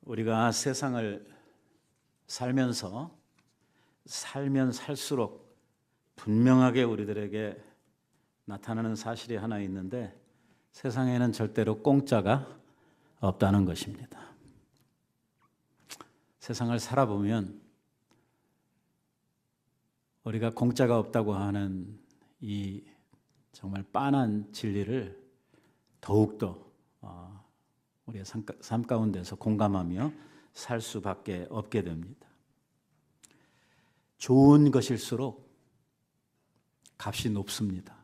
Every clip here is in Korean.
우리가 세상을 살면 살수록 분명하게 우리들에게 나타나는 사실이 하나 있는데, 세상에는 절대로 공짜가 없다는 것입니다. 세상을 살아보면 우리가 공짜가 없다고 하는 이 정말 빤한 진리를 더욱더 우리의 삶 가운데서 공감하며 살 수밖에 없게 됩니다. 좋은 것일수록 값이 높습니다.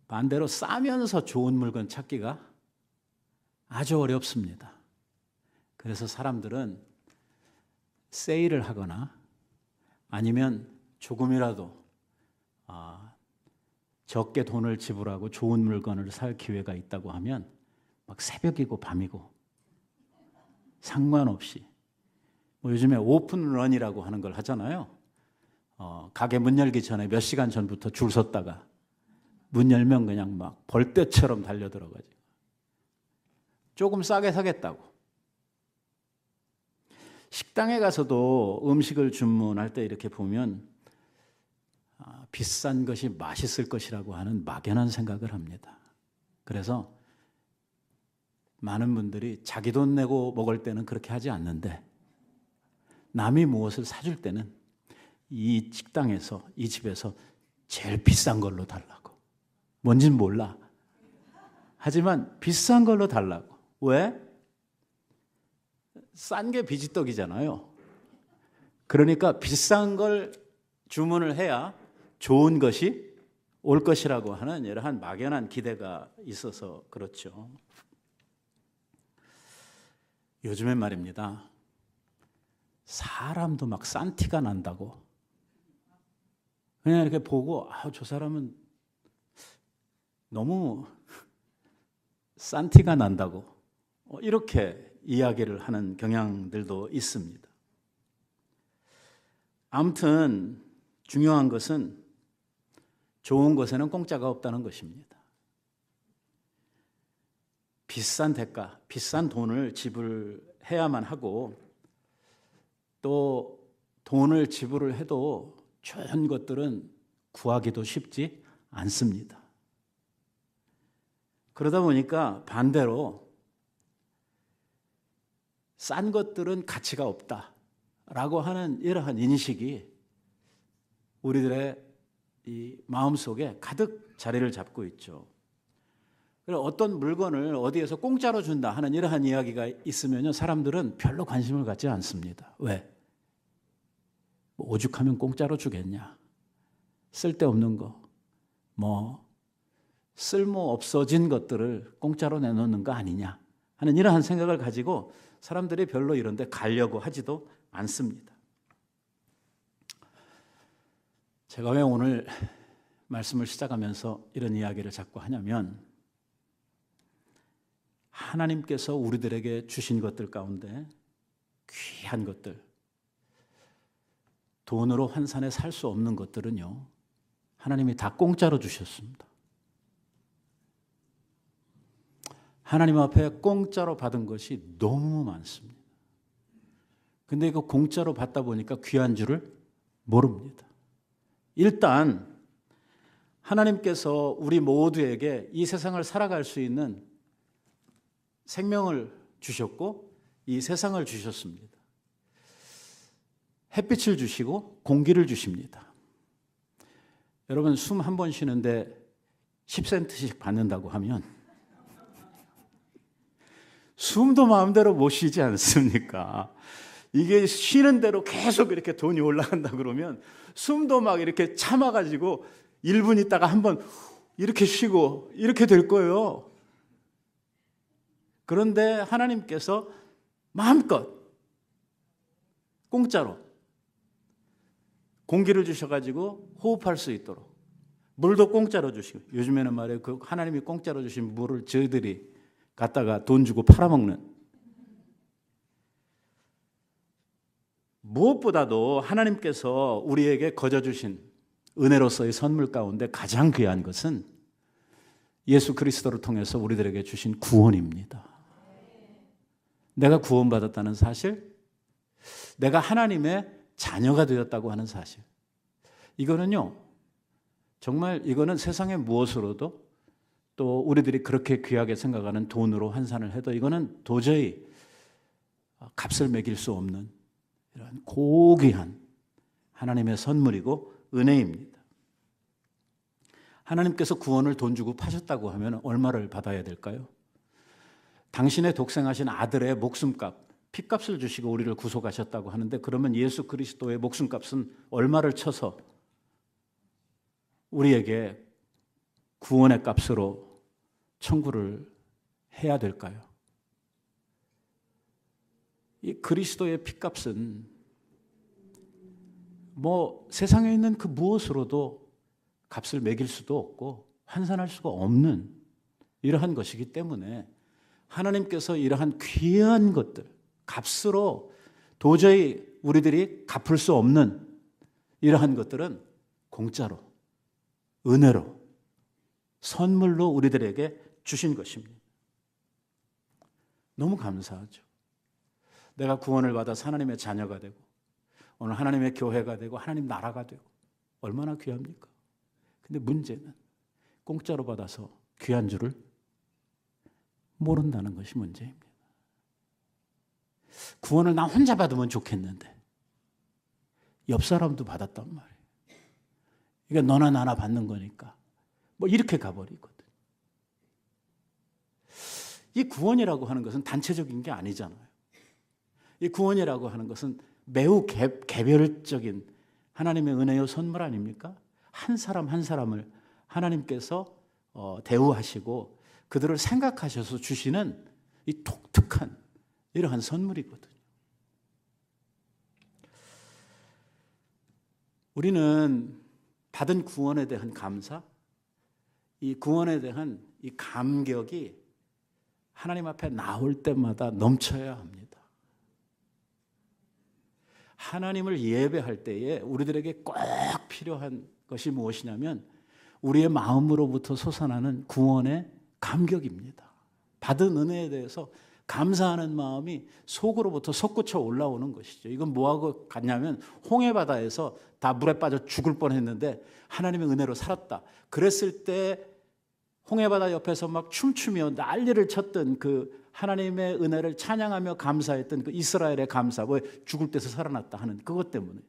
반대로 싸면서 좋은 물건 찾기가 아주 어렵습니다. 그래서 사람들은 세일을 하거나 아니면 조금이라도 적게 돈을 지불하고 좋은 물건을 살 기회가 있다고 하면 막 새벽이고 밤이고 상관없이, 요즘에 오픈런이라고 하는 걸 하잖아요. 가게 문 열기 전에 몇 시간 전부터 줄 섰다가 문 열면 그냥 막 벌떼처럼 달려들어가지고 조금 싸게 사겠다고. 식당에 가서도 음식을 주문할 때 이렇게 보면 비싼 것이 맛있을 것이라고 하는 막연한 생각을 합니다. 그래서 많은 분들이 자기 돈 내고 먹을 때는 그렇게 하지 않는데, 남이 무엇을 사줄 때는 이 식당에서, 이 집에서 제일 비싼 걸로 달라고. 뭔진 몰라. 하지만 비싼 걸로 달라고. 왜? 싼 게 비지떡이잖아요. 그러니까 비싼 걸 주문을 해야 좋은 것이 올 것이라고 하는 이러한 막연한 기대가 있어서 그렇죠. 요즘엔 말입니다, 사람도 막 싼 티가 난다고. 그냥 이렇게 보고 저 사람은 너무 싼 티가 난다고 이렇게 이야기를 하는 경향들도 있습니다. 아무튼 중요한 것은 좋은 것에는 공짜가 없다는 것입니다. 비싼 대가, 비싼 돈을 지불해야만 하고, 또 돈을 지불을 해도 좋은 것들은 구하기도 쉽지 않습니다. 그러다 보니까 반대로 싼 것들은 가치가 없다라고 하는 이러한 인식이 우리들의 이 마음속에 가득 자리를 잡고 있죠. 그래서 어떤 물건을 어디에서 공짜로 준다 하는 이러한 이야기가 있으면요, 사람들은 별로 관심을 갖지 않습니다. 왜? 오죽하면 공짜로 주겠냐? 쓸데없는 거, 쓸모 없어진 것들을 공짜로 내놓는 거 아니냐 하는 이러한 생각을 가지고 사람들이 별로 이런 데 가려고 하지도 않습니다. 제가 왜 오늘 말씀을 시작하면서 이런 이야기를 자꾸 하냐면, 하나님께서 우리들에게 주신 것들 가운데 귀한 것들, 돈으로 환산해 살 수 없는 것들은요, 하나님이 다 공짜로 주셨습니다. 하나님 앞에 공짜로 받은 것이 너무 많습니다. 근데 이거 공짜로 받다 보니까 귀한 줄을 모릅니다. 일단 하나님께서 우리 모두에게 이 세상을 살아갈 수 있는 생명을 주셨고 이 세상을 주셨습니다. 햇빛을 주시고 공기를 주십니다. 여러분, 숨 한 번 쉬는데 10센트씩 받는다고 하면 숨도 마음대로 못 쉬지 않습니까? 이게 쉬는 대로 계속 이렇게 돈이 올라간다 그러면 숨도 막 이렇게 참아가지고 1분 있다가 한번 이렇게 쉬고 이렇게 될 거예요. 그런데 하나님께서 마음껏 공짜로 공기를 주셔가지고 호흡할 수 있도록, 물도 공짜로 주시고, 요즘에는 말이에요, 그 하나님이 공짜로 주신 물을 저희들이 갖다가 돈 주고 팔아먹는, 무엇보다도 하나님께서 우리에게 거저주신 은혜로서의 선물 가운데 가장 귀한 것은 예수 그리스도를 통해서 우리들에게 주신 구원입니다. 내가 구원받았다는 사실, 내가 하나님의 자녀가 되었다고 하는 사실. 이거는요, 정말 이거는 세상의 무엇으로도 또 우리들이 그렇게 귀하게 생각하는 돈으로 환산을 해도 이거는 도저히 값을 매길 수 없는 이런 고귀한 하나님의 선물이고 은혜입니다. 하나님께서 구원을 돈 주고 파셨다고 하면 얼마를 받아야 될까요? 당신의 독생하신 아들의 목숨값, 피값을 주시고 우리를 구속하셨다고 하는데, 그러면 예수 그리스도의 목숨값은 얼마를 쳐서 우리에게 구원의 값으로 청구를 해야 될까요? 이 그리스도의 피값은 세상에 있는 그 무엇으로도 값을 매길 수도 없고 환산할 수가 없는 이러한 것이기 때문에 하나님께서 이러한 귀한 것들, 값으로 도저히 우리들이 갚을 수 없는 이러한 것들은 공짜로, 은혜로, 선물로 우리들에게 주신 것입니다. 너무 감사하죠. 내가 구원을 받아서 하나님의 자녀가 되고 오늘 하나님의 교회가 되고 하나님 나라가 되고 얼마나 귀합니까? 근데 문제는 공짜로 받아서 귀한 줄을 모른다는 것이 문제입니다. 구원을 나 혼자 받으면 좋겠는데 옆 사람도 받았단 말이에요. 이게 너나 나나 받는 거니까 이렇게 가버리거든. 이 구원이라고 하는 것은 단체적인 게 아니잖아요. 이 구원이라고 하는 것은 매우 개별적인 하나님의 은혜의 선물 아닙니까? 한 사람 한 사람을 하나님께서 대우하시고 그들을 생각하셔서 주시는 이 독특한 이러한 선물이거든요. 우리는 받은 구원에 대한 감사, 이 구원에 대한 이 감격이 하나님 앞에 나올 때마다 넘쳐야 합니다. 하나님을 예배할 때에 우리들에게 꼭 필요한 것이 무엇이냐면 우리의 마음으로부터 솟아나는 구원의 감격입니다. 받은 은혜에 대해서 감사하는 마음이 속으로부터 솟구쳐 올라오는 것이죠. 이건 뭐하고 같냐면 홍해바다에서 다 물에 빠져 죽을 뻔했는데 하나님의 은혜로 살았다. 그랬을 때 홍해바다 옆에서 막 춤추며 난리를 쳤던 그 하나님의 은혜를 찬양하며 감사했던 그 이스라엘의 감사, 왜 죽을 때서 살아났다 하는 그것 때문에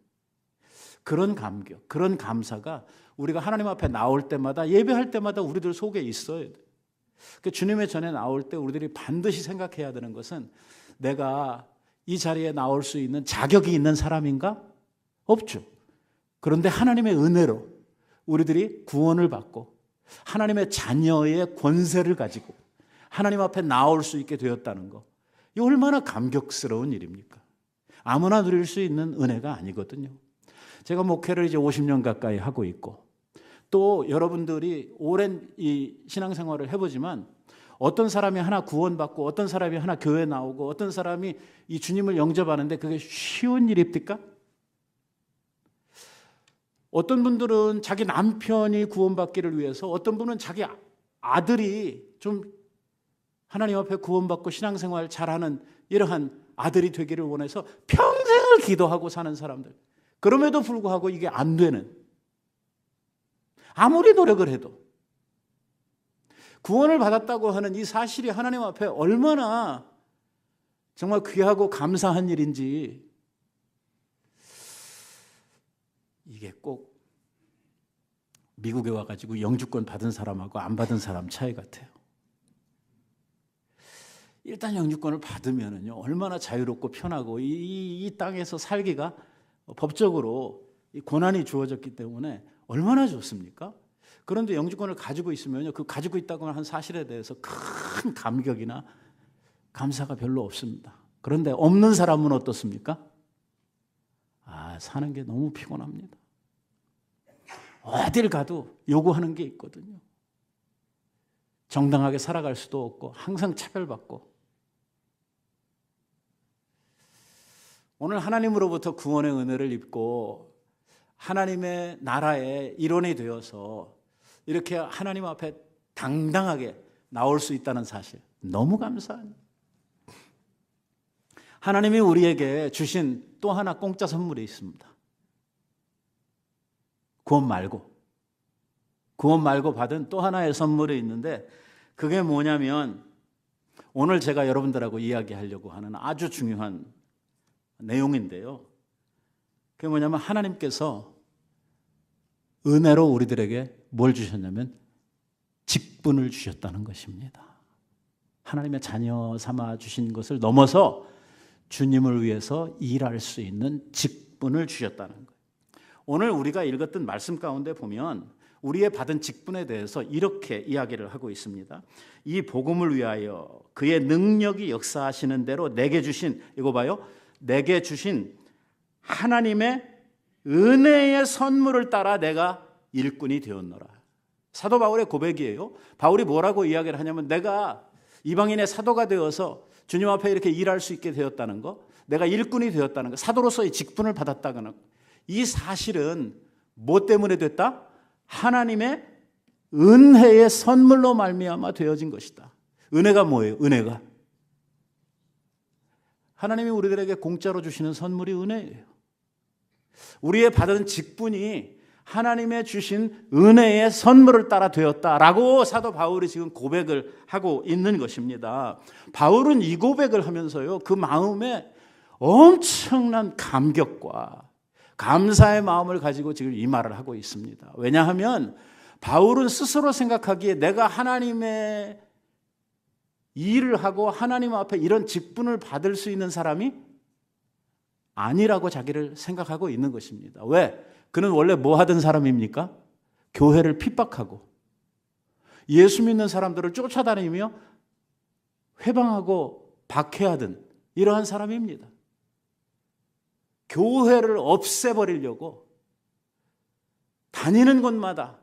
그런 감격, 그런 감사가 우리가 하나님 앞에 나올 때마다 예배할 때마다 우리들 속에 있어야 돼. 그 주님의 전에 나올 때 우리들이 반드시 생각해야 되는 것은 내가 이 자리에 나올 수 있는 자격이 있는 사람인가? 없죠. 그런데 하나님의 은혜로 우리들이 구원을 받고 하나님의 자녀의 권세를 가지고 하나님 앞에 나올 수 있게 되었다는 것, 이 얼마나 감격스러운 일입니까? 아무나 누릴 수 있는 은혜가 아니거든요. 제가 목회를 이제 50년 가까이 하고 있고 또 여러분들이 오랜 이 신앙생활을 해보지만 어떤 사람이 하나 구원받고 어떤 사람이 하나 교회 나오고 어떤 사람이 이 주님을 영접하는데 그게 쉬운 일입니까? 어떤 분들은 자기 남편이 구원받기를 위해서, 어떤 분은 자기 아들이 좀 하나님 앞에 구원받고 신앙생활 잘하는 이러한 아들이 되기를 원해서 평생을 기도하고 사는 사람들, 그럼에도 불구하고 이게 안 되는, 아무리 노력을 해도 구원을 받았다고 하는 이 사실이 하나님 앞에 얼마나 정말 귀하고 감사한 일인지, 이게 꼭 미국에 와가지고 영주권 받은 사람하고 안 받은 사람 차이 같아요. 일단 영주권을 받으면은요, 얼마나 자유롭고 편하고 이 땅에서 살기가 법적으로 고난이 주어졌기 때문에 얼마나 좋습니까? 그런데 영주권을 가지고 있으면요, 그 가지고 있다고 하는 사실에 대해서 큰 감격이나 감사가 별로 없습니다. 그런데 없는 사람은 어떻습니까? 사는 게 너무 피곤합니다. 어딜 가도 요구하는 게 있거든요. 정당하게 살아갈 수도 없고 항상 차별받고. 오늘 하나님으로부터 구원의 은혜를 입고 하나님의 나라의 일원이 되어서 이렇게 하나님 앞에 당당하게 나올 수 있다는 사실, 너무 감사합니다. 하나님이 우리에게 주신 또 하나 공짜 선물이 있습니다. 구원 말고 받은 또 하나의 선물이 있는데 그게 뭐냐면 오늘 제가 여러분들하고 이야기하려고 하는 아주 중요한 내용인데요. 그게 뭐냐면 하나님께서 은혜로 우리들에게 뭘 주셨냐면 직분을 주셨다는 것입니다. 하나님의 자녀 삼아 주신 것을 넘어서 주님을 위해서 일할 수 있는 직분을 주셨다는 거예요. 오늘 우리가 읽었던 말씀 가운데 보면 우리의 받은 직분에 대해서 이렇게 이야기를 하고 있습니다. 이 복음을 위하여 그의 능력이 역사하시는 대로 내게 주신, 이거 봐요, 내게 주신 하나님의 은혜의 선물을 따라 내가 일꾼이 되었노라. 사도 바울의 고백이에요. 바울이 뭐라고 이야기를 하냐면 내가 이방인의 사도가 되어서 주님 앞에 이렇게 일할 수 있게 되었다는 거, 내가 일꾼이 되었다는 거, 사도로서의 직분을 받았다는 거, 이 사실은 뭐 때문에 됐다? 하나님의 은혜의 선물로 말미암아 되어진 것이다. 은혜가 뭐예요? 은혜가 하나님이 우리들에게 공짜로 주시는 선물이 은혜예요. 우리의 받은 직분이 하나님의 주신 은혜의 선물을 따라 되었다라고 사도 바울이 지금 고백을 하고 있는 것입니다. 바울은 이 고백을 하면서요, 그 마음에 엄청난 감격과 감사의 마음을 가지고 지금 이 말을 하고 있습니다. 왜냐하면 바울은 스스로 생각하기에 내가 하나님의 일을 하고 하나님 앞에 이런 직분을 받을 수 있는 사람이 아니라고 자기를 생각하고 있는 것입니다. 왜? 그는 원래 뭐 하던 사람입니까? 교회를 핍박하고 예수 믿는 사람들을 쫓아다니며 회방하고 박해하던 이러한 사람입니다. 교회를 없애버리려고 다니는 곳마다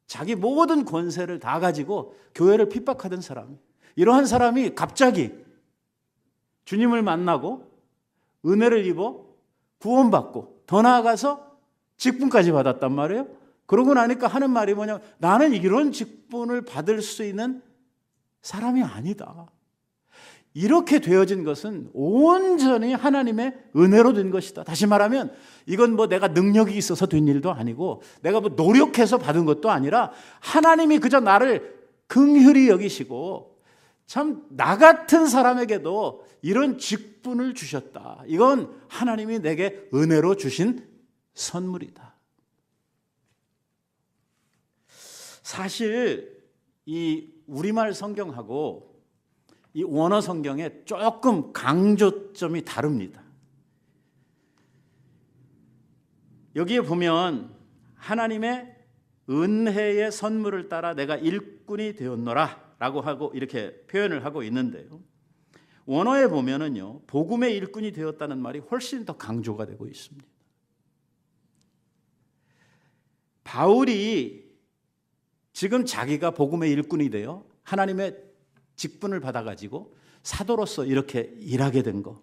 자기 모든 권세를 다 가지고 교회를 핍박하던 사람, 이러한 사람이 갑자기 주님을 만나고 은혜를 입어 구원받고 더 나아가서 직분까지 받았단 말이에요. 그러고 나니까 하는 말이 뭐냐면 나는 이런 직분을 받을 수 있는 사람이 아니다. 이렇게 되어진 것은 온전히 하나님의 은혜로 된 것이다. 다시 말하면 이건 뭐 내가 능력이 있어서 된 일도 아니고 내가 뭐 노력해서 받은 것도 아니라 하나님이 그저 나를 긍휼히 여기시고 참 나 같은 사람에게도 이런 직분을 주셨다. 이건 하나님이 내게 은혜로 주신 선물이다. 사실 이 우리말 성경하고 이 원어 성경에 조금 강조점이 다릅니다. 여기에 보면 하나님의 은혜의 선물을 따라 내가 일꾼이 되었노라 라고 하고 이렇게 표현을 하고 있는데요. 원어에 보면은요, 복음의 일꾼이 되었다는 말이 훨씬 더 강조가 되고 있습니다. 바울이 지금 자기가 복음의 일꾼이 되어 하나님의 직분을 받아가지고 사도로서 이렇게 일하게 된 거,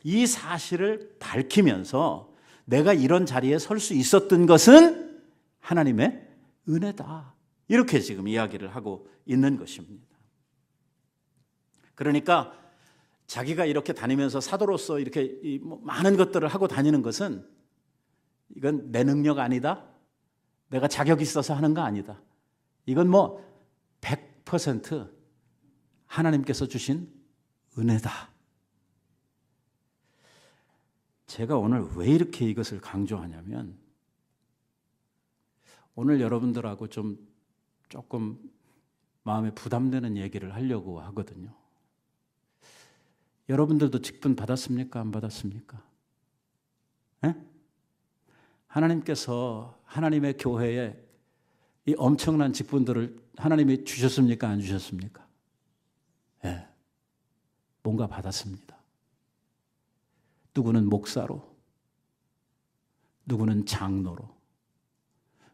이 사실을 밝히면서 내가 이런 자리에 설 수 있었던 것은 하나님의 은혜다. 이렇게 지금 이야기를 하고 있는 것입니다. 그러니까 자기가 이렇게 다니면서 사도로서 이렇게 많은 것들을 하고 다니는 것은 이건 내 능력 아니다. 내가 자격이 있어서 하는 거 아니다. 이건 뭐 100% 하나님께서 주신 은혜다. 제가 오늘 왜 이렇게 이것을 강조하냐면 오늘 여러분들하고 조금 마음에 부담되는 얘기를 하려고 하거든요. 여러분들도 직분 받았습니까? 안 받았습니까? 네? 하나님께서 하나님의 교회에 이 엄청난 직분들을 하나님이 주셨습니까? 안 주셨습니까? 네. 뭔가 받았습니다. 누구는 목사로, 누구는 장로로,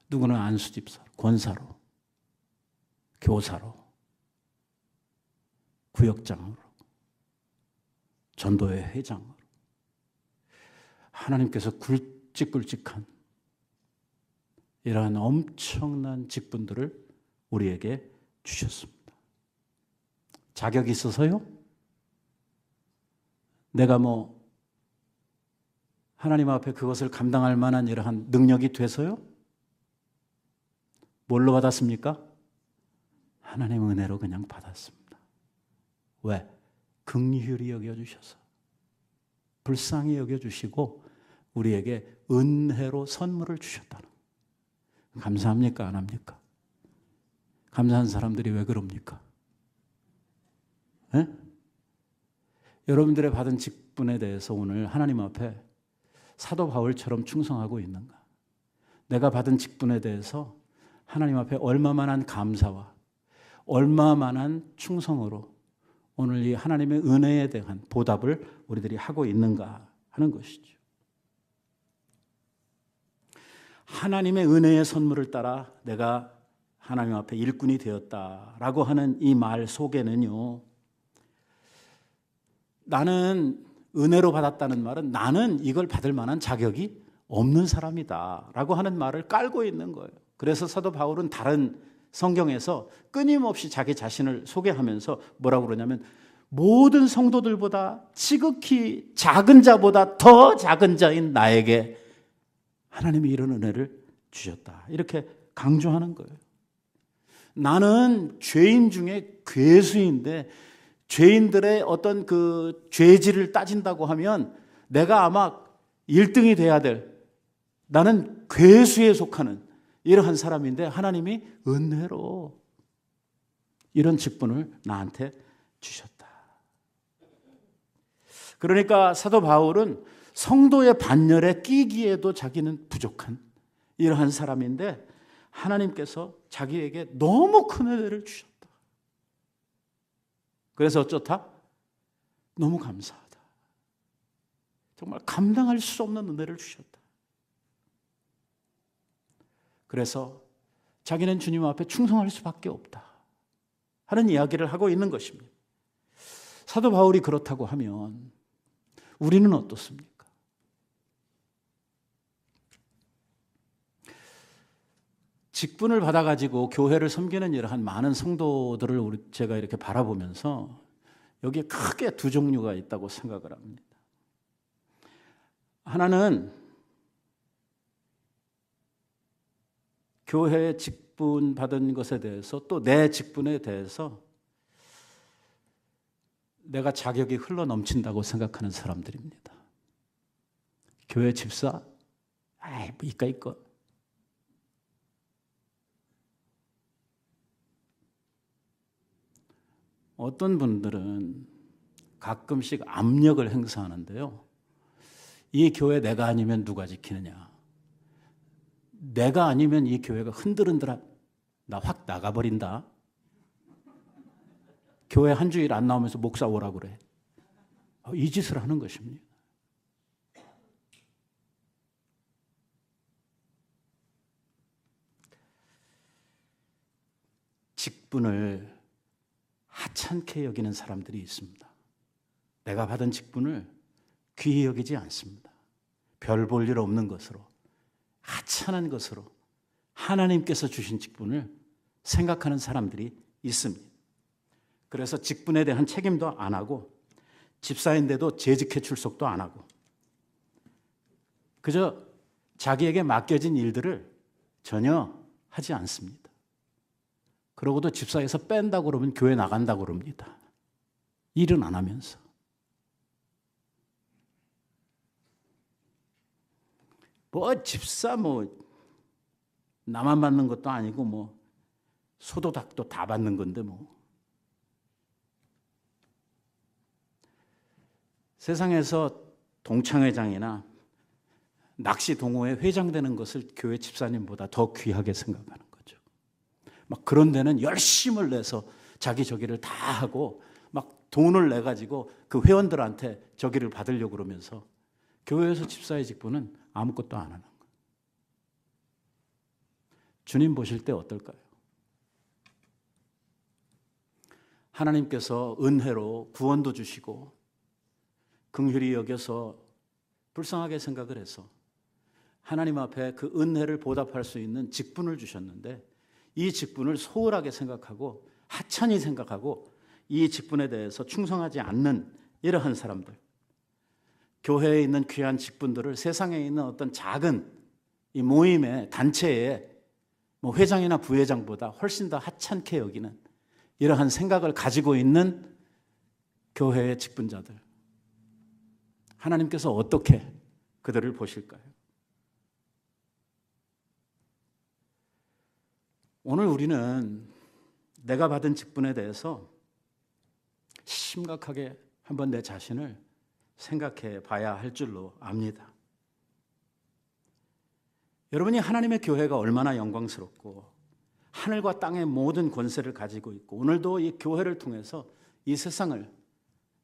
누구는 안수집사로, 권사로, 교사로, 구역장으로, 전도회 회장으로 하나님께서 굵직굵직한 이러한 엄청난 직분들을 우리에게 주셨습니다. 자격이 있어서요? 내가 뭐 하나님 앞에 그것을 감당할 만한 이러한 능력이 돼서요? 뭘로 받았습니까? 하나님 은혜로 그냥 받았습니다. 왜? 긍휼히 여겨주셔서, 불쌍히 여겨주시고 우리에게 은혜로 선물을 주셨다는 거예요. 감사합니까? 안 합니까? 감사한 사람들이 왜 그럽니까? 네? 여러분들의 받은 직분에 대해서 오늘 하나님 앞에 사도 바울처럼 충성하고 있는가? 내가 받은 직분에 대해서 하나님 앞에 얼마만한 감사와 얼마만한 충성으로 오늘 이 하나님의 은혜에 대한 보답을 우리들이 하고 있는가 하는 것이죠. 하나님의 은혜의 선물을 따라 내가 하나님 앞에 일꾼이 되었다라고 하는 이 말 속에는요, 나는 은혜로 받았다는 말은 나는 이걸 받을 만한 자격이 없는 사람이다라고 하는 말을 깔고 있는 거예요. 그래서 사도 바울은 다른 성경에서 끊임없이 자기 자신을 소개하면서 뭐라고 그러냐면 모든 성도들보다 지극히 작은 자보다 더 작은 자인 나에게 하나님이 이런 은혜를 주셨다. 이렇게 강조하는 거예요. 나는 죄인 중에 괴수인데 죄인들의 어떤 그 죄질을 따진다고 하면 내가 아마 1등이 돼야 될, 나는 괴수에 속하는 이러한 사람인데 하나님이 은혜로 이런 직분을 나한테 주셨다. 그러니까 사도 바울은 성도의 반열에 끼기에도 자기는 부족한 이러한 사람인데 하나님께서 자기에게 너무 큰 은혜를 주셨다. 그래서 어쩌다? 너무 감사하다. 정말 감당할 수 없는 은혜를 주셨다. 그래서 자기는 주님 앞에 충성할 수밖에 없다 하는 이야기를 하고 있는 것입니다. 사도 바울이 그렇다고 하면 우리는 어떻습니까? 직분을 받아가지고 교회를 섬기는 이러한 많은 성도들을 제가 이렇게 바라보면서 여기에 크게 두 종류가 있다고 생각을 합니다. 하나는 교회에 직분 받은 것에 대해서 또 내 직분에 대해서 내가 자격이 흘러 넘친다고 생각하는 사람들입니다. 교회 집사? 아이, 뭐 이까. 어떤 분들은 가끔씩 압력을 행사하는데요. 이 교회 내가 아니면 누가 지키느냐. 내가 아니면 이 교회가 흔들흔들한, 나 확 나가버린다. 교회 한 주일 안 나오면서 목사 오라 그래. 이 짓을 하는 것입니다. 직분을 하찮게 여기는 사람들이 있습니다. 내가 받은 직분을 귀히 여기지 않습니다. 별 볼 일 없는 것으로, 하찮은 것으로 하나님께서 주신 직분을 생각하는 사람들이 있습니다. 그래서 직분에 대한 책임도 안 하고 집사인데도 재직회 출석도 안 하고 그저 자기에게 맡겨진 일들을 전혀 하지 않습니다. 그러고도 집사에서 뺀다고 그러면 교회 나간다고 그럽니다. 일은 안 하면서. 뭐 집사 나만 받는 것도 아니고 소도닥도 다 받는 건데 세상에서 동창회장이나 낚시 동호회 회장 되는 것을 교회 집사님보다 더 귀하게 생각하는 거죠. 막 그런 데는 열심을 내서 자기 저기를 다 하고 막 돈을 내 가지고 그 회원들한테 저기를 받으려고 그러면서 교회에서 집사의 직분은 아무것도 안 하는 거예요. 주님 보실 때 어떨까요? 하나님께서 은혜로 구원도 주시고 긍휼히 여겨서 불쌍하게 생각을 해서 하나님 앞에 그 은혜를 보답할 수 있는 직분을 주셨는데 이 직분을 소홀하게 생각하고 하찮이 생각하고 이 직분에 대해서 충성하지 않는 이러한 사람들, 교회에 있는 귀한 직분들을 세상에 있는 어떤 작은 이 모임의 단체의 회장이나 부회장보다 훨씬 더 하찮게 여기는 이러한 생각을 가지고 있는 교회의 직분자들, 하나님께서 어떻게 그들을 보실까요? 오늘 우리는 내가 받은 직분에 대해서 심각하게 한번 내 자신을 생각해 봐야 할 줄로 압니다. 여러분이 하나님의 교회가 얼마나 영광스럽고 하늘과 땅의 모든 권세를 가지고 있고 오늘도 이 교회를 통해서 이 세상을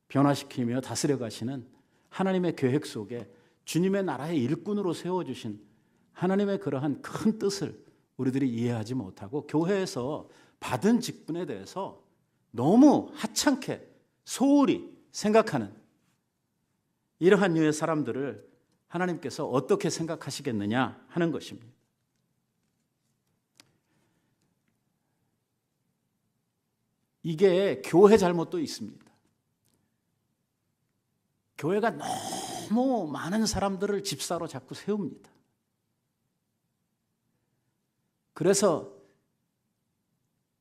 변화시키며 다스려 가시는 하나님의 계획 속에 주님의 나라의 일꾼으로 세워주신 하나님의 그러한 큰 뜻을 우리들이 이해하지 못하고 교회에서 받은 직분에 대해서 너무 하찮게 소홀히 생각하는 이러한 류의 사람들을 하나님께서 어떻게 생각하시겠느냐 하는 것입니다. 이게 교회 잘못도 있습니다. 교회가 너무 많은 사람들을 집사로 자꾸 세웁니다. 그래서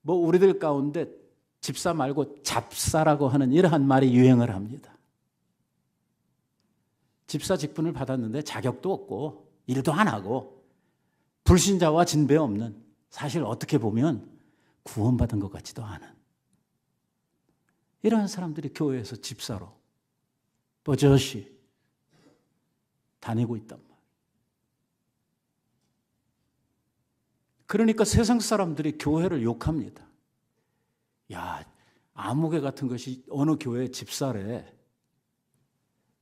우리들 가운데 집사 말고 잡사라고 하는 이러한 말이 유행을 합니다. 집사 직분을 받았는데 자격도 없고 일도 안 하고 불신자와 진배 없는, 사실 어떻게 보면 구원받은 것 같지도 않은 이러한 사람들이 교회에서 집사로 버젓이 다니고 있단 말이에요. 그러니까 세상 사람들이 교회를 욕합니다. 야, 아무개 같은 것이 어느 교회 집사래.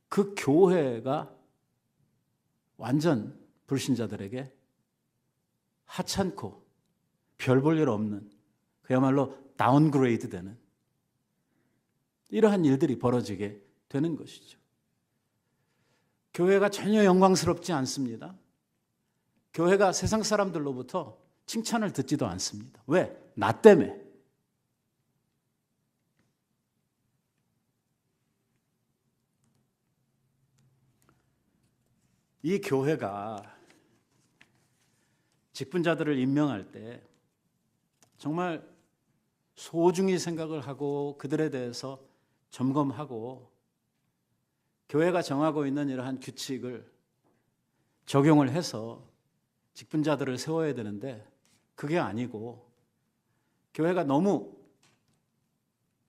그 교회가 완전 불신자들에게 하찮고 별 볼 일 없는, 그야말로 다운그레이드 되는 이러한 일들이 벌어지게 되는 것이죠. 교회가 전혀 영광스럽지 않습니다. 교회가 세상 사람들로부터 칭찬을 듣지도 않습니다. 왜? 나 때문에. 이 교회가 직분자들을 임명할 때 정말 소중히 생각을 하고 그들에 대해서 점검하고 교회가 정하고 있는 이러한 규칙을 적용을 해서 직분자들을 세워야 되는데 그게 아니고 교회가 너무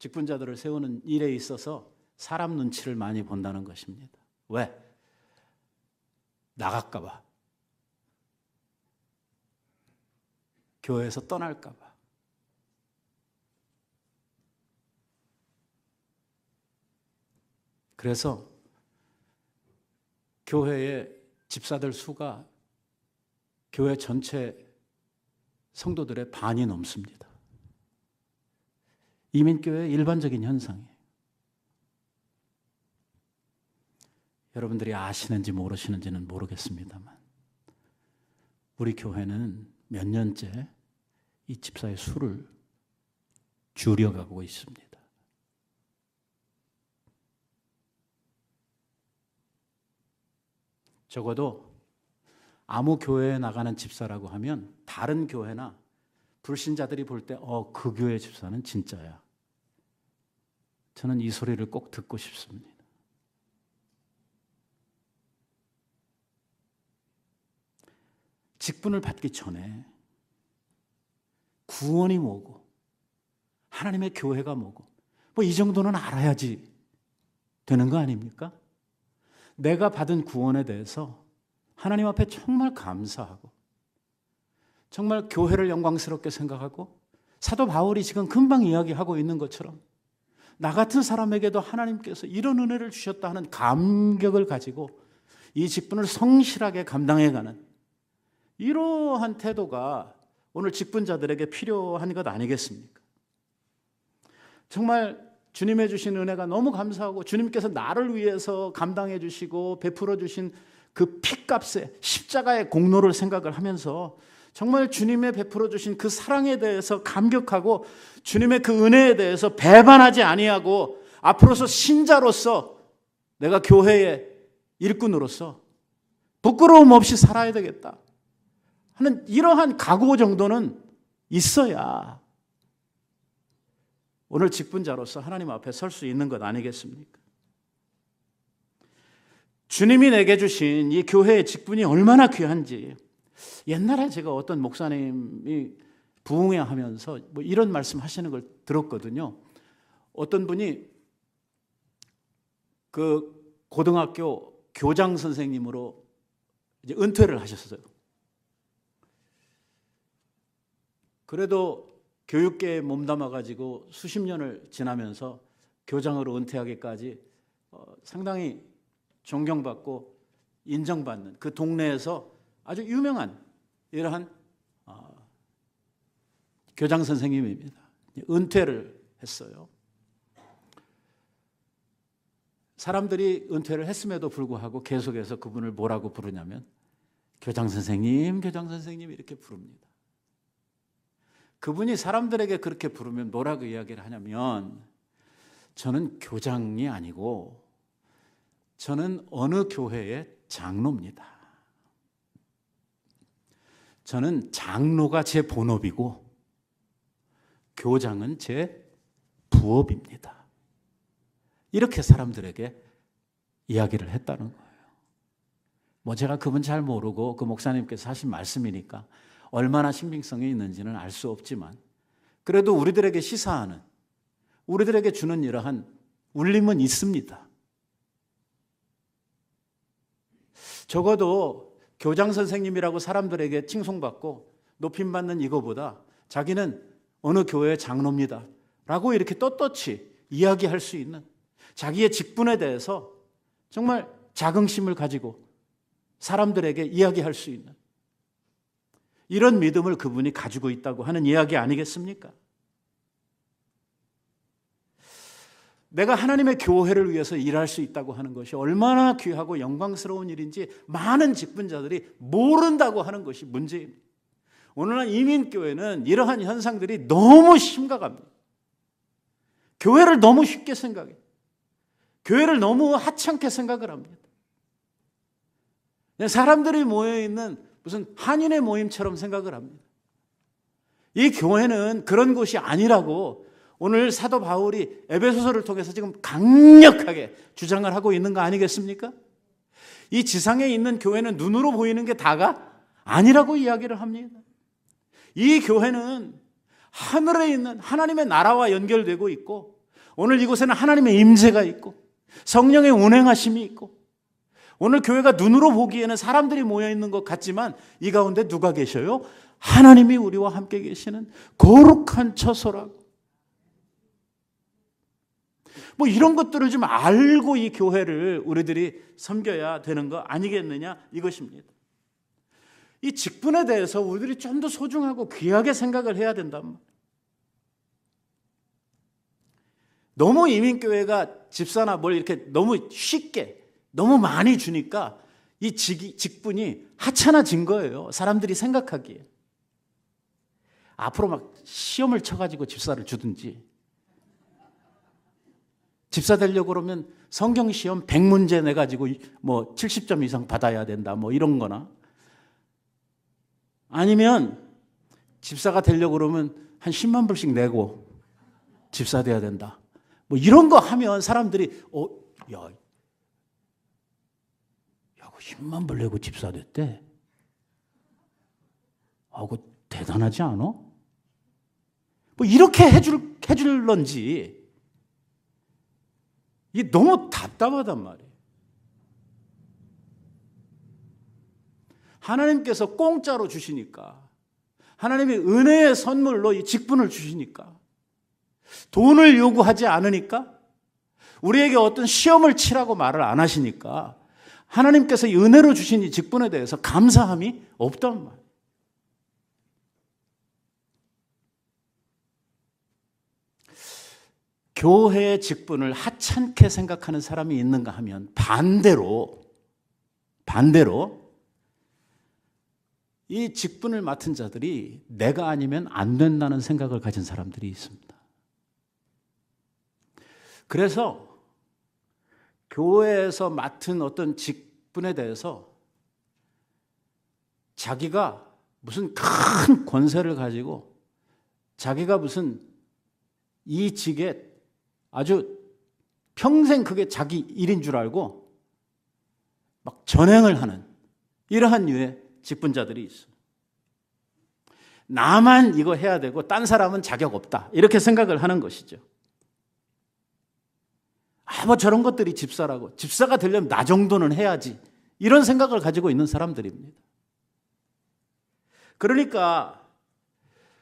직분자들을 세우는 일에 있어서 사람 눈치를 많이 본다는 것입니다. 왜? 나갈까 봐. 교회에서 떠날까 봐. 그래서 교회의 집사들 수가 교회 전체 성도들의 반이 넘습니다. 이민교회의 일반적인 현상이에요. 여러분들이 아시는지 모르시는지는 모르겠습니다만 우리 교회는 몇 년째 이 집사의 수를 줄여가고 있습니다. 적어도 아무 교회에 나가는 집사라고 하면 다른 교회나 불신자들이 볼 때 그 교회 집사는 진짜야. 저는 이 소리를 꼭 듣고 싶습니다. 직분을 받기 전에 구원이 뭐고 하나님의 교회가 뭐고 이 정도는 알아야지 되는 거 아닙니까? 내가 받은 구원에 대해서 하나님 앞에 정말 감사하고 정말 교회를 영광스럽게 생각하고 사도 바울이 지금 금방 이야기하고 있는 것처럼 나 같은 사람에게도 하나님께서 이런 은혜를 주셨다 하는 감격을 가지고 이 직분을 성실하게 감당해가는 이러한 태도가 오늘 직분자들에게 필요한 것 아니겠습니까? 정말 주님의 주신 은혜가 너무 감사하고 주님께서 나를 위해서 감당해 주시고 베풀어 주신 그 피값의 십자가의 공로를 생각을 하면서 정말 주님의 베풀어 주신 그 사랑에 대해서 감격하고 주님의 그 은혜에 대해서 배반하지 아니하고 앞으로서 신자로서 내가 교회에 일꾼으로서 부끄러움 없이 살아야 되겠다 하는 이러한 각오 정도는 있어야 오늘 직분자로서 하나님 앞에 설 수 있는 것 아니겠습니까? 주님이 내게 주신 이 교회의 직분이 얼마나 귀한지, 옛날에 제가 어떤 목사님이 부흥회하면서 뭐 이런 말씀 하시는 걸 들었거든요. 어떤 분이 그 고등학교 교장 선생님으로 이제 은퇴를 하셨어요. 그래도 교육계에 몸담아가지고 수십 년을 지나면서 교장으로 은퇴하기까지 상당히 존경받고 인정받는 그 동네에서 아주 유명한 이러한 교장 선생님입니다. 은퇴를 했어요. 사람들이 은퇴를 했음에도 불구하고 계속해서 그분을 뭐라고 부르냐면 교장 선생님, 교장 선생님 이렇게 부릅니다. 그분이 사람들에게 그렇게 부르면 뭐라고 이야기를 하냐면 저는 교장이 아니고 저는 어느 교회의 장로입니다. 저는 장로가 제 본업이고 교장은 제 부업입니다. 이렇게 사람들에게 이야기를 했다는 거예요. 뭐 제가 그분 잘 모르고 그 목사님께서 하신 말씀이니까 얼마나 신빙성이 있는지는 알 수 없지만 그래도 우리들에게 시사하는, 우리들에게 주는 이러한 울림은 있습니다. 적어도 교장 선생님이라고 사람들에게 칭송받고 높임받는 이거보다 자기는 어느 교회의 장로입니다 라고 이렇게 떳떳이 이야기할 수 있는, 자기의 직분에 대해서 정말 자긍심을 가지고 사람들에게 이야기할 수 있는 이런 믿음을 그분이 가지고 있다고 하는 이야기 아니겠습니까? 내가 하나님의 교회를 위해서 일할 수 있다고 하는 것이 얼마나 귀하고 영광스러운 일인지 많은 직분자들이 모른다고 하는 것이 문제입니다. 오늘날 이민교회는 이러한 현상들이 너무 심각합니다. 교회를 너무 쉽게 생각해요. 교회를 너무 하찮게 생각을 합니다. 사람들이 모여있는 무슨 한인의 모임처럼 생각을 합니다. 이 교회는 그런 곳이 아니라고 오늘 사도 바울이 에베소서를 통해서 지금 강력하게 주장을 하고 있는 거 아니겠습니까? 이 지상에 있는 교회는 눈으로 보이는 게 다가 아니라고 이야기를 합니다. 이 교회는 하늘에 있는 하나님의 나라와 연결되고 있고 오늘 이곳에는 하나님의 임재가 있고 성령의 운행하심이 있고 오늘 교회가 눈으로 보기에는 사람들이 모여있는 것 같지만 이 가운데 누가 계셔요? 하나님이 우리와 함께 계시는 거룩한 처소라고. 뭐 이런 것들을 좀 알고 이 교회를 우리들이 섬겨야 되는 거 아니겠느냐 이것입니다. 이 직분에 대해서 우리들이 좀 더 소중하고 귀하게 생각을 해야 된단 말이에요. 너무 이민교회가 집사나 뭘 이렇게 너무 쉽게 너무 많이 주니까 이 직분이 하찮아진 거예요. 사람들이 생각하기에. 앞으로 막 시험을 쳐가지고 집사를 주든지, 집사 되려고 그러면 성경 시험 100문제 내가지고 뭐 70점 이상 받아야 된다 뭐 이런 거나, 아니면 집사가 되려고 그러면 한 10만 불씩 내고 집사 돼야 된다 뭐 이런 거 하면 사람들이 야 10만 불 내고 집사 됐대. 그거 대단하지 않아? 뭐 이렇게 해줄런지 이게 너무 답답하단 말이에요. 하나님께서 공짜로 주시니까, 하나님이 은혜의 선물로 이 직분을 주시니까, 돈을 요구하지 않으니까, 우리에게 어떤 시험을 치라고 말을 안 하시니까 하나님께서 은혜로 주신 이 직분에 대해서 감사함이 없단 말이에요. 교회의 직분을 하찮게 생각하는 사람이 있는가 하면 반대로 이 직분을 맡은 자들이 내가 아니면 안 된다는 생각을 가진 사람들이 있습니다. 그래서 교회에서 맡은 어떤 직분에 대해서 자기가 무슨 큰 권세를 가지고 자기가 무슨 이 직에 아주 평생 그게 자기 일인 줄 알고 막 전행을 하는 이러한 류의 직분자들이 있어. 나만 이거 해야 되고 딴 사람은 자격 없다. 이렇게 생각을 하는 것이죠. 뭐 저런 것들이 집사라고. 집사가 되려면 나 정도는 해야지. 이런 생각을 가지고 있는 사람들입니다. 그러니까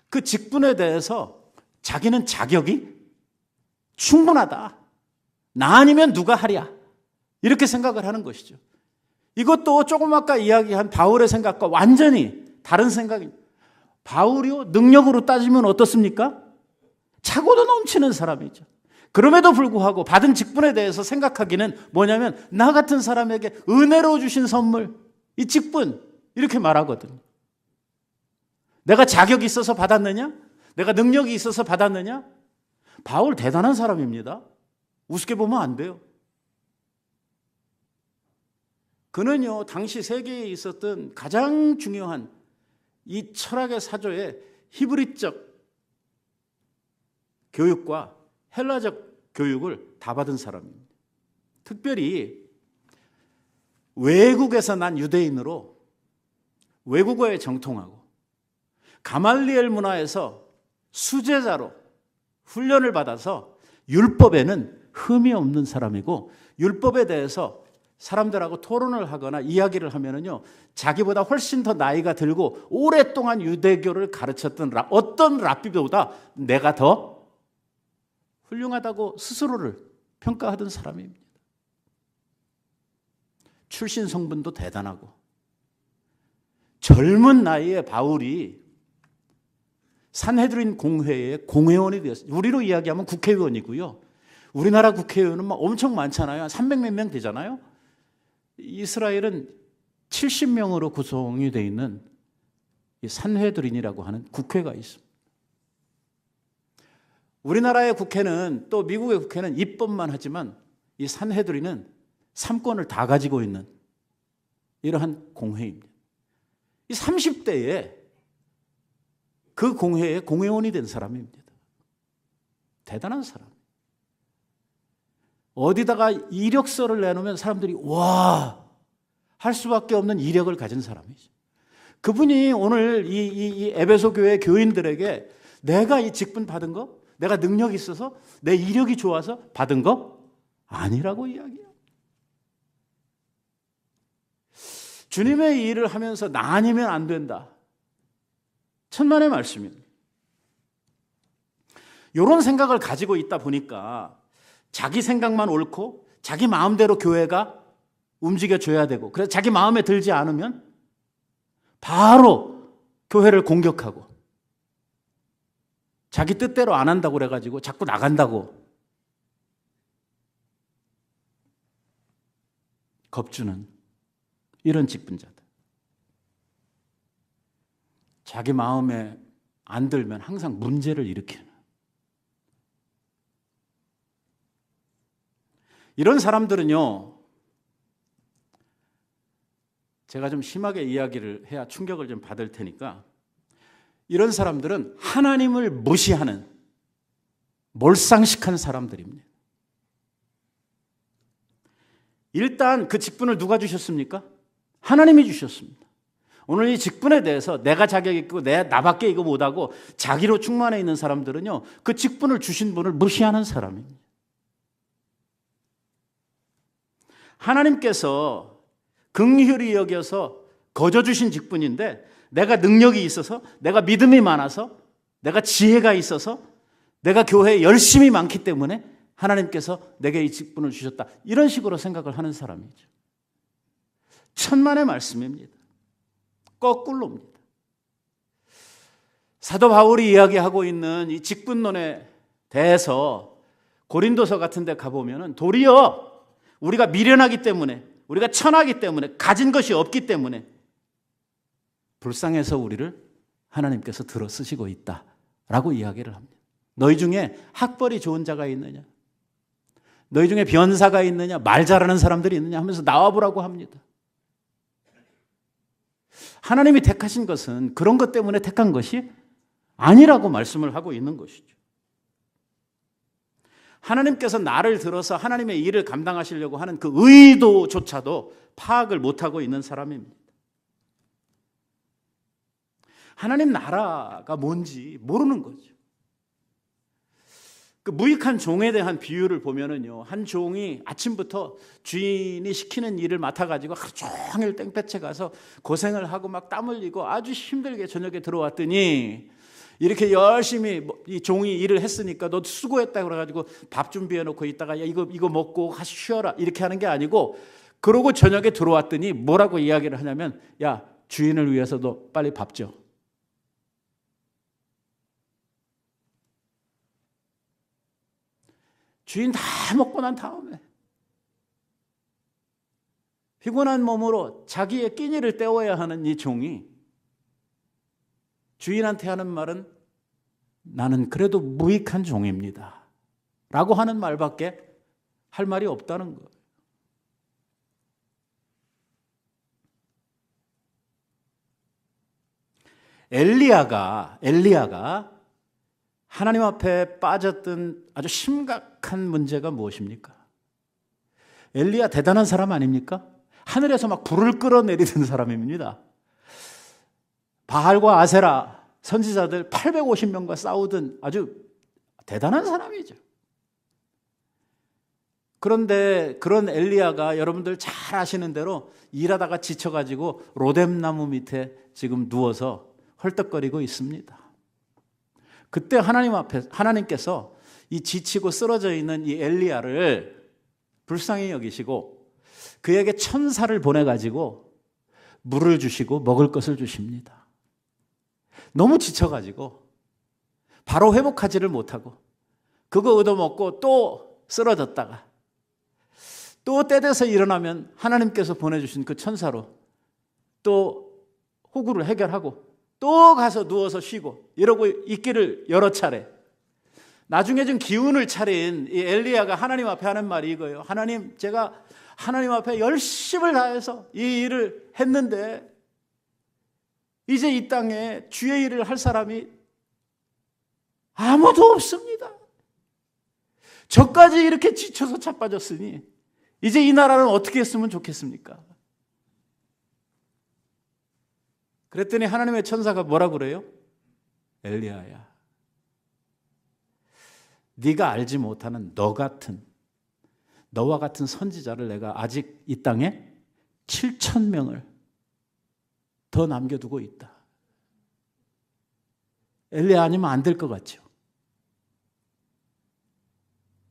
그 직분에 대해서 자기는 자격이 충분하다. 나 아니면 누가 하랴. 이렇게 생각을 하는 것이죠. 이것도 조금 아까 이야기한 바울의 생각과 완전히 다른 생각입니다. 바울이요, 능력으로 따지면 어떻습니까? 차고도 넘치는 사람이죠. 그럼에도 불구하고 받은 직분에 대해서 생각하기는 뭐냐면 나 같은 사람에게 은혜로 주신 선물, 이 직분 이렇게 말하거든요. 내가 자격이 있어서 받았느냐? 내가 능력이 있어서 받았느냐? 바울 대단한 사람입니다. 우습게 보면 안 돼요. 그는요, 당시 세계에 있었던 가장 중요한 이 철학의 사조의 히브리적 교육과 헬라적 교육을 다 받은 사람입니다. 특별히 외국에서 난 유대인으로 외국어에 정통하고 가말리엘 문화에서 수제자로 훈련을 받아서 율법에는 흠이 없는 사람이고 율법에 대해서 사람들하고 토론을 하거나 이야기를 하면은요, 자기보다 훨씬 더 나이가 들고 오랫동안 유대교를 가르쳤던 어떤 랍비보다 내가 더 훌륭하다고 스스로를 평가하던 사람입니다. 출신 성분도 대단하고 젊은 나이에 바울이 산헤드린 공회의 공회원이 되었어요. 우리로 이야기하면 국회의원이고요. 우리나라 국회의원은 막 엄청 많잖아요. 300몇 명 되잖아요. 이스라엘은 70명으로 구성이 되어 있는 이 산헤드린이라고 하는 국회가 있습니다. 우리나라의 국회는 또 미국의 국회는 입법만 하지만 이 산헤드린은 3권을 다 가지고 있는 이러한 공회입니다. 이 30대에 그 공회의 공회원이 된 사람입니다. 대단한 사람. 어디다가 이력서를 내놓으면 사람들이 와! 할 수밖에 없는 이력을 가진 사람이죠. 그분이 오늘 이 에베소 교회 교인들에게 내가 이 직분 받은 거, 내가 능력이 있어서 내 이력이 좋아서 받은 거 아니라고 이야기해요. 주님의 일을 하면서 나 아니면 안 된다. 천만의 말씀입니다. 이런 생각을 가지고 있다 보니까 자기 생각만 옳고 자기 마음대로 교회가 움직여줘야 되고 그래서 자기 마음에 들지 않으면 바로 교회를 공격하고 자기 뜻대로 안 한다고 그래가지고 자꾸 나간다고 겁주는 이런 직분자들. 자기 마음에 안 들면 항상 문제를 일으키는 이런 사람들은요, 제가 좀 심하게 이야기를 해야 충격을 좀 받을 테니까 이런 사람들은 하나님을 무시하는 몰상식한 사람들입니다. 일단 그 직분을 누가 주셨습니까? 하나님이 주셨습니다. 오늘 이 직분에 대해서 내가 자격 있고 나밖에 이거 못하고 자기로 충만해 있는 사람들은요, 그 직분을 주신 분을 무시하는 사람입니다. 하나님께서 긍휼히 여겨서 거저 주신 직분인데 내가 능력이 있어서 내가 믿음이 많아서 내가 지혜가 있어서 내가 교회에 열심히 많기 때문에 하나님께서 내게 이 직분을 주셨다. 이런 식으로 생각을 하는 사람이죠. 천만의 말씀입니다. 거꾸로입니다. 사도 바울이 이야기하고 있는 이 직분론에 대해서 고린도서 같은 데 가보면 도리어 우리가 미련하기 때문에 우리가 천하기 때문에 가진 것이 없기 때문에 불쌍해서 우리를 하나님께서 들어 쓰시고 있다라고 이야기를 합니다. 너희 중에 학벌이 좋은 자가 있느냐? 너희 중에 변사가 있느냐, 말 잘하는 사람들이 있느냐 하면서 나와보라고 합니다. 하나님이 택하신 것은 그런 것 때문에 택한 것이 아니라고 말씀을 하고 있는 것이죠. 하나님께서 나를 들어서 하나님의 일을 감당하시려고 하는 그 의도조차도 파악을 못하고 있는 사람입니다. 하나님 나라가 뭔지 모르는 거죠. 그 무익한 종에 대한 비유를 보면은요, 한 종이 아침부터 주인이 시키는 일을 맡아가지고 하루 종일 땡볕에 가서 고생을 하고 막 땀 흘리고 아주 힘들게 저녁에 들어왔더니 이렇게 열심히 이 종이 일을 했으니까 너 수고했다 그래가지고 밥 준비해 놓고 있다가 야 이거 먹고 가서 쉬어라 이렇게 하는 게 아니고, 그러고 저녁에 들어왔더니 뭐라고 이야기를 하냐면, 야 주인을 위해서도 빨리 밥 줘. 주인 다 먹고 난 다음에 피곤한 몸으로 자기의 끼니를 때워야 하는 이 종이 주인한테 하는 말은 나는 그래도 무익한 종입니다 라고 하는 말밖에 할 말이 없다는 거예요. 엘리야가 하나님 앞에 빠졌던 아주 심각한 문제가 무엇입니까? 엘리야 대단한 사람 아닙니까? 하늘에서 막 불을 끌어내리던 사람입니다. 바알과 아세라 선지자들 850명과 싸우던 아주 대단한 사람이죠. 그런데 그런 엘리야가 여러분들 잘 아시는 대로 일하다가 지쳐가지고 로뎀나무 밑에 지금 누워서 헐떡거리고 있습니다. 그때 하나님께서 이 지치고 쓰러져 있는 이 엘리야를 불쌍히 여기시고 그에게 천사를 보내가지고 물을 주시고 먹을 것을 주십니다. 너무 지쳐가지고 바로 회복하지를 못하고 그거 얻어먹고 또 쓰러졌다가 또 때 돼서 일어나면 하나님께서 보내주신 그 천사로 또 호구를 해결하고 또 가서 누워서 쉬고 이러고 있기를 여러 차례. 나중에 좀 기운을 차린 이 엘리야가 하나님 앞에 하는 말이 이거예요. 하나님, 제가 하나님 앞에 열심을 다해서 이 일을 했는데 이제 이 땅에 주의 일을 할 사람이 아무도 없습니다. 저까지 이렇게 지쳐서 자빠졌으니 이제 이 나라는 어떻게 했으면 좋겠습니까? 그랬더니 하나님의 천사가 뭐라고 그래요? 엘리야야, 네가 알지 못하는 너와 같은 선지자를 내가 아직 이 땅에 7,000명을 더 남겨두고 있다. 엘리야 아니면 안 될 것 같죠?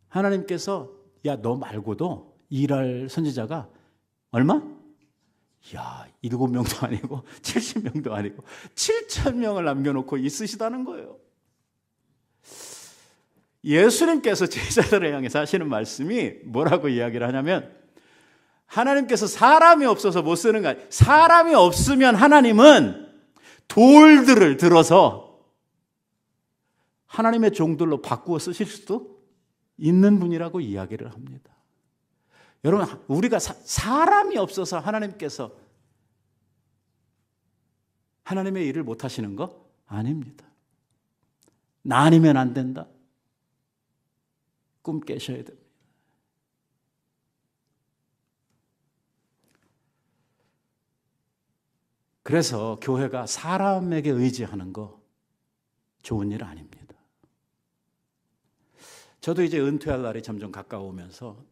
하나님께서 야, 너 말고도 일할 선지자가 얼마? 야, 7명도 아니고 70명도 아니고 7,000명을 남겨놓고 있으시다는 거예요. 예수님께서 제자들을 향해서 하시는 말씀이 뭐라고 이야기를 하냐면, 하나님께서 사람이 없어서 못 쓰는 거 아니에요. 사람이 없으면 하나님은 돌들을 들어서 하나님의 종들로 바꾸어 쓰실 수도 있는 분이라고 이야기를 합니다. 여러분, 우리가 사람이 없어서 하나님께서 하나님의 일을 못 하시는 거 아닙니다. 나 아니면 안 된다. 꿈 깨셔야 됩니다. 그래서 교회가 사람에게 의지하는 거 좋은 일 아닙니다. 저도 이제 은퇴할 날이 점점 가까우면서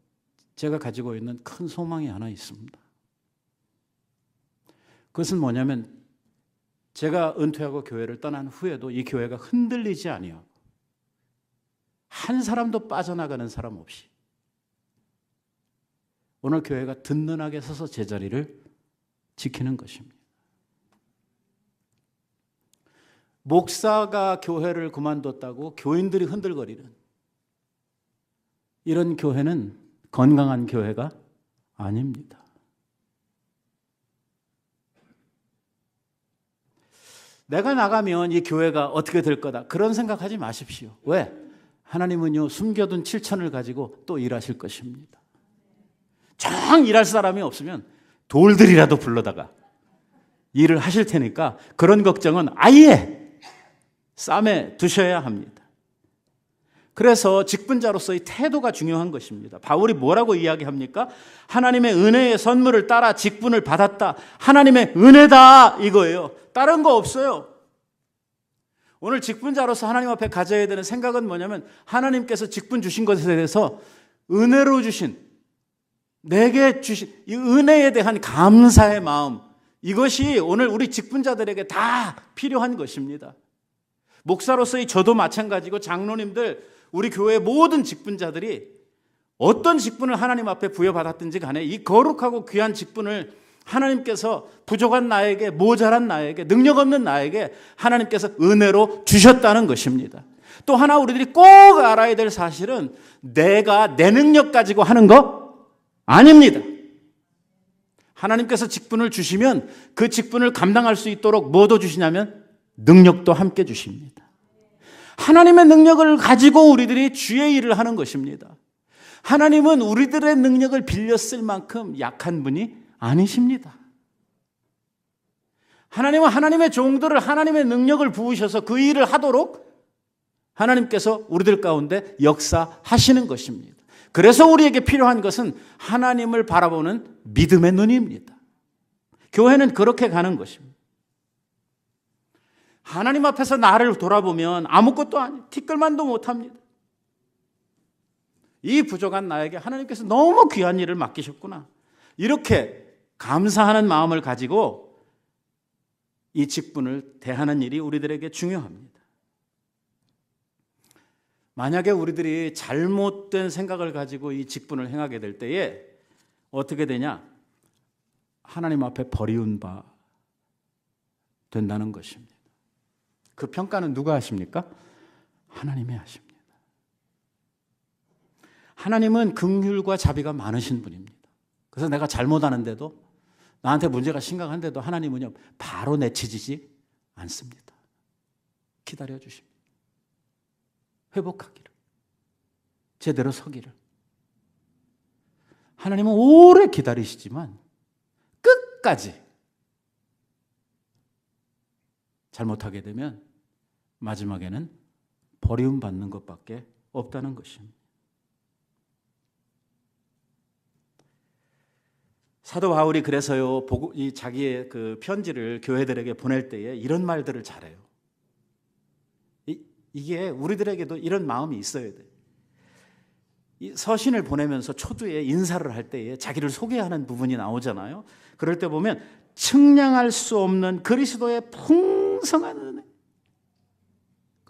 제가 가지고 있는 큰 소망이 하나 있습니다. 그것은 뭐냐면 제가 은퇴하고 교회를 떠난 후에도 이 교회가 흔들리지 아니하고 한 사람도 빠져나가는 사람 없이 오늘 교회가 든든하게 서서 제자리를 지키는 것입니다. 목사가 교회를 그만뒀다고 교인들이 흔들거리는 이런 교회는 건강한 교회가 아닙니다. 내가 나가면 이 교회가 어떻게 될 거다 그런 생각하지 마십시오. 왜? 하나님은요, 숨겨둔 7천을 가지고 또 일하실 것입니다. 정 일할 사람이 없으면 돌들이라도 불러다가 일을 하실 테니까 그런 걱정은 아예 쌈에 두셔야 합니다. 그래서 직분자로서의 태도가 중요한 것입니다. 바울이 뭐라고 이야기합니까? 하나님의 은혜의 선물을 따라 직분을 받았다. 하나님의 은혜다 이거예요. 다른 거 없어요. 오늘 직분자로서 하나님 앞에 가져야 되는 생각은 뭐냐면 하나님께서 직분 주신 것에 대해서 은혜로 주신, 내게 주신 이 은혜에 대한 감사의 마음, 이것이 오늘 우리 직분자들에게 다 필요한 것입니다. 목사로서의 저도 마찬가지고 장로님들, 우리 교회의 모든 직분자들이 어떤 직분을 하나님 앞에 부여받았든지 간에 이 거룩하고 귀한 직분을 하나님께서 부족한 나에게, 모자란 나에게, 능력 없는 나에게 하나님께서 은혜로 주셨다는 것입니다. 또 하나 우리들이 꼭 알아야 될 사실은 내가 내 능력 가지고 하는 거 아닙니다. 하나님께서 직분을 주시면 그 직분을 감당할 수 있도록 뭐 더 주시냐면 능력도 함께 주십니다. 하나님의 능력을 가지고 우리들이 주의 일을 하는 것입니다. 하나님은 우리들의 능력을 빌려 쓸 만큼 약한 분이 아니십니다. 하나님은 하나님의 종들을 하나님의 능력을 부으셔서 그 일을 하도록 하나님께서 우리들 가운데 역사하시는 것입니다. 그래서 우리에게 필요한 것은 하나님을 바라보는 믿음의 눈입니다. 교회는 그렇게 가는 것입니다. 하나님 앞에서 나를 돌아보면 아무것도 아니에요. 티끌만도 못합니다. 이 부족한 나에게 하나님께서 너무 귀한 일을 맡기셨구나. 이렇게 감사하는 마음을 가지고 이 직분을 대하는 일이 우리들에게 중요합니다. 만약에 우리들이 잘못된 생각을 가지고 이 직분을 행하게 될 때에 어떻게 되냐? 하나님 앞에 버리운 바 된다는 것입니다. 그 평가는 누가 하십니까? 하나님이 하십니다. 하나님은 긍휼과 자비가 많으신 분입니다. 그래서 내가 잘못하는데도, 나한테 문제가 심각한데도 하나님은요 바로 내치지 않습니다. 기다려주십니다. 회복하기를, 제대로 서기를. 하나님은 오래 기다리시지만 끝까지 잘못하게 되면 마지막에는 버림받는 것밖에 없다는 것입니다. 사도 바울이 그래서요, 이 자기의 그 편지를 교회들에게 보낼 때에 이런 말들을 잘해요. 이게 우리들에게도 이런 마음이 있어야 돼요. 이 서신을 보내면서 초두에 인사를 할 때에 자기를 소개하는 부분이 나오잖아요. 그럴 때 보면 측량할 수 없는 그리스도의 풍성한 은혜.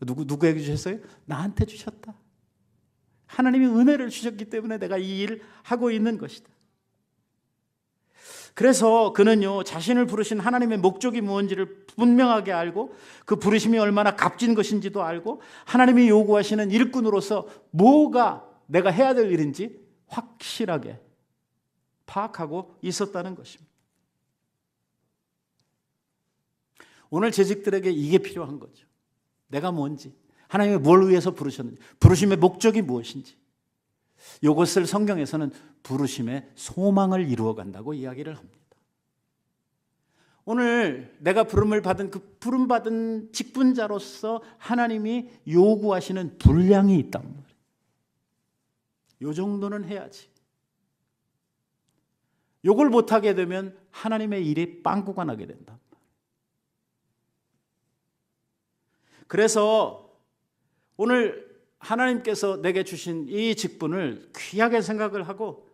누구에게 주셨어요? 나한테 주셨다. 하나님이 은혜를 주셨기 때문에 내가 이 일을 하고 있는 것이다. 그래서 그는요, 자신을 부르신 하나님의 목적이 무엇인지를 분명하게 알고 그 부르심이 얼마나 값진 것인지도 알고 하나님이 요구하시는 일꾼으로서 뭐가 내가 해야 될 일인지 확실하게 파악하고 있었다는 것입니다. 오늘 재직들에게 이게 필요한 거죠. 내가 뭔지, 하나님이 뭘 위해서 부르셨는지, 부르심의 목적이 무엇인지, 이것을 성경에서는 부르심의 소망을 이루어간다고 이야기를 합니다. 오늘 내가 부름을 받은 그 부름받은 직분자로서 하나님이 요구하시는 분량이 있단 말이에요. 이 정도는 해야지. 이걸 못하게 되면 하나님의 일이 빵꾸가 나게 된다. 그래서 오늘 하나님께서 내게 주신 이 직분을 귀하게 생각을 하고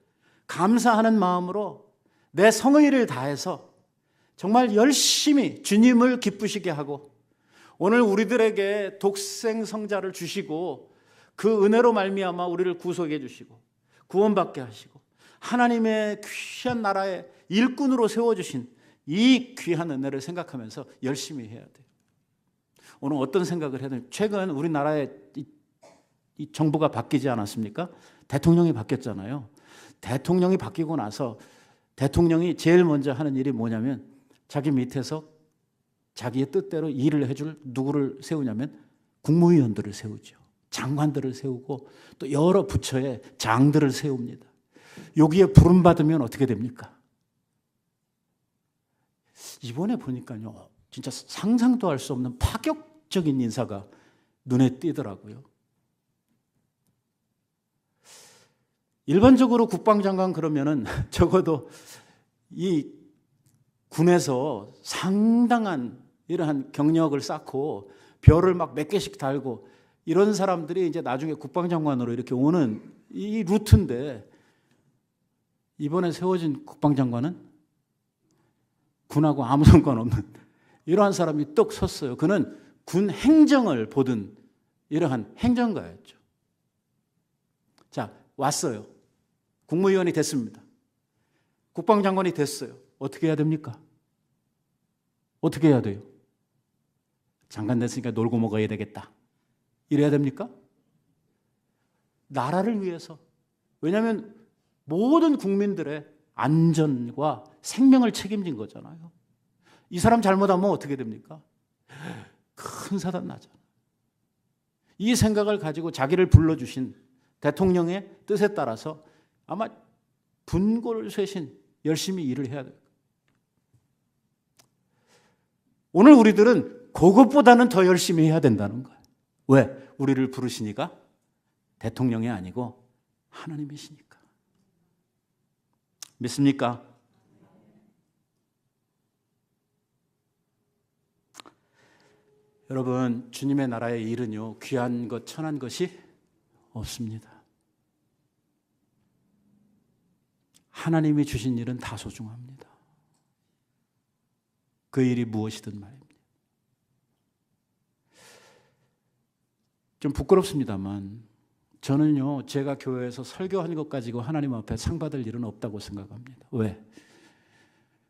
감사하는 마음으로 내 성의를 다해서 정말 열심히 주님을 기쁘시게 하고 오늘 우리들에게 독생 성자를 주시고 그 은혜로 말미암아 우리를 구속해 주시고 구원받게 하시고 하나님의 귀한 나라의 일꾼으로 세워주신 이 귀한 은혜를 생각하면서 열심히 해야 돼요. 오늘 어떤 생각을 해야 돼요? 최근 우리나라의 이 정부가 바뀌지 않았습니까? 대통령이 바뀌었잖아요. 대통령이 바뀌고 나서 대통령이 제일 먼저 하는 일이 뭐냐면 자기 밑에서 자기의 뜻대로 일을 해줄 누구를 세우냐면 국무위원들을 세우죠. 장관들을 세우고 또 여러 부처의 장들을 세웁니다. 여기에 부름받으면 어떻게 됩니까? 이번에 보니까요, 진짜 상상도 할 수 없는 파격적인 인사가 눈에 띄더라고요. 일반적으로 국방장관 그러면은 적어도 이 군에서 상당한 이러한 경력을 쌓고 별을 막 몇 개씩 달고 이런 사람들이 이제 나중에 국방장관으로 이렇게 오는 이 루트인데, 이번에 세워진 국방장관은 군하고 아무 상관없는 이러한 사람이 떡 섰어요. 그는 군 행정을 보던 이러한 행정가였죠. 자, 왔어요. 국무위원이 됐습니다. 국방장관이 됐어요. 어떻게 해야 됩니까? 어떻게 해야 돼요? 장관 됐으니까 놀고 먹어야 되겠다, 이래야 됩니까? 나라를 위해서. 왜냐하면 모든 국민들의 안전과 생명을 책임진 거잖아요. 이 사람 잘못하면 어떻게 됩니까? 큰 사단 나잖아요. 이 생각을 가지고 자기를 불러주신 대통령의 뜻에 따라서 아마 분골쇄신 열심히 일을 해야 돼요. 오늘 우리들은 그것보다는 더 열심히 해야 된다는 거예요. 왜? 우리를 부르시니까 대통령이 아니고 하나님이시니까. 믿습니까? 여러분, 주님의 나라의 일은요, 귀한 것, 천한 것이 없습니다. 하나님이 주신 일은 다 소중합니다. 그 일이 무엇이든 말입니다. 좀 부끄럽습니다만 저는요, 제가 교회에서 설교한 것 가지고 하나님 앞에 상 받을 일은 없다고 생각합니다. 왜?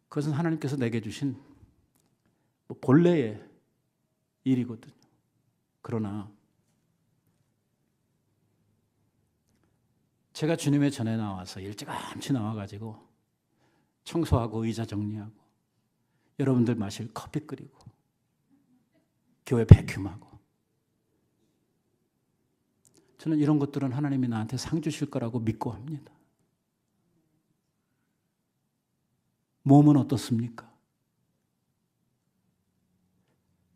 그것은 하나님께서 내게 주신 본래의 일이거든요. 그러나 제가 주님의 전에 나와서 일찌감치 나와가지고 청소하고 의자 정리하고 여러분들 마실 커피 끓이고 교회 배큐하고, 저는 이런 것들은 하나님이 나한테 상 주실 거라고 믿고 합니다. 몸은 어떻습니까?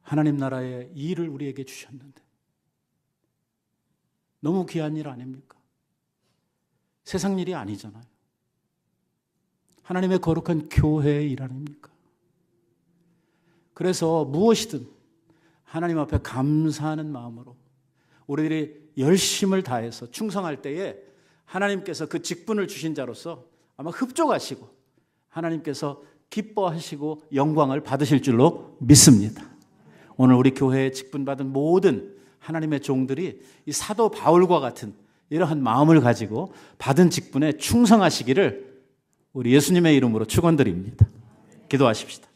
하나님 나라의 일을 우리에게 주셨는데 너무 귀한 일 아닙니까? 세상 일이 아니잖아요. 하나님의 거룩한 교회의 일 아닙니까? 그래서 무엇이든 하나님 앞에 감사하는 마음으로 우리들이 열심을 다해서 충성할 때에 하나님께서 그 직분을 주신 자로서 아마 흡족하시고 하나님께서 기뻐하시고 영광을 받으실 줄로 믿습니다. 오늘 우리 교회에 직분받은 모든 하나님의 종들이 이 사도 바울과 같은 이러한 마음을 가지고 받은 직분에 충성하시기를 우리 예수님의 이름으로 축원드립니다. 기도하십시다.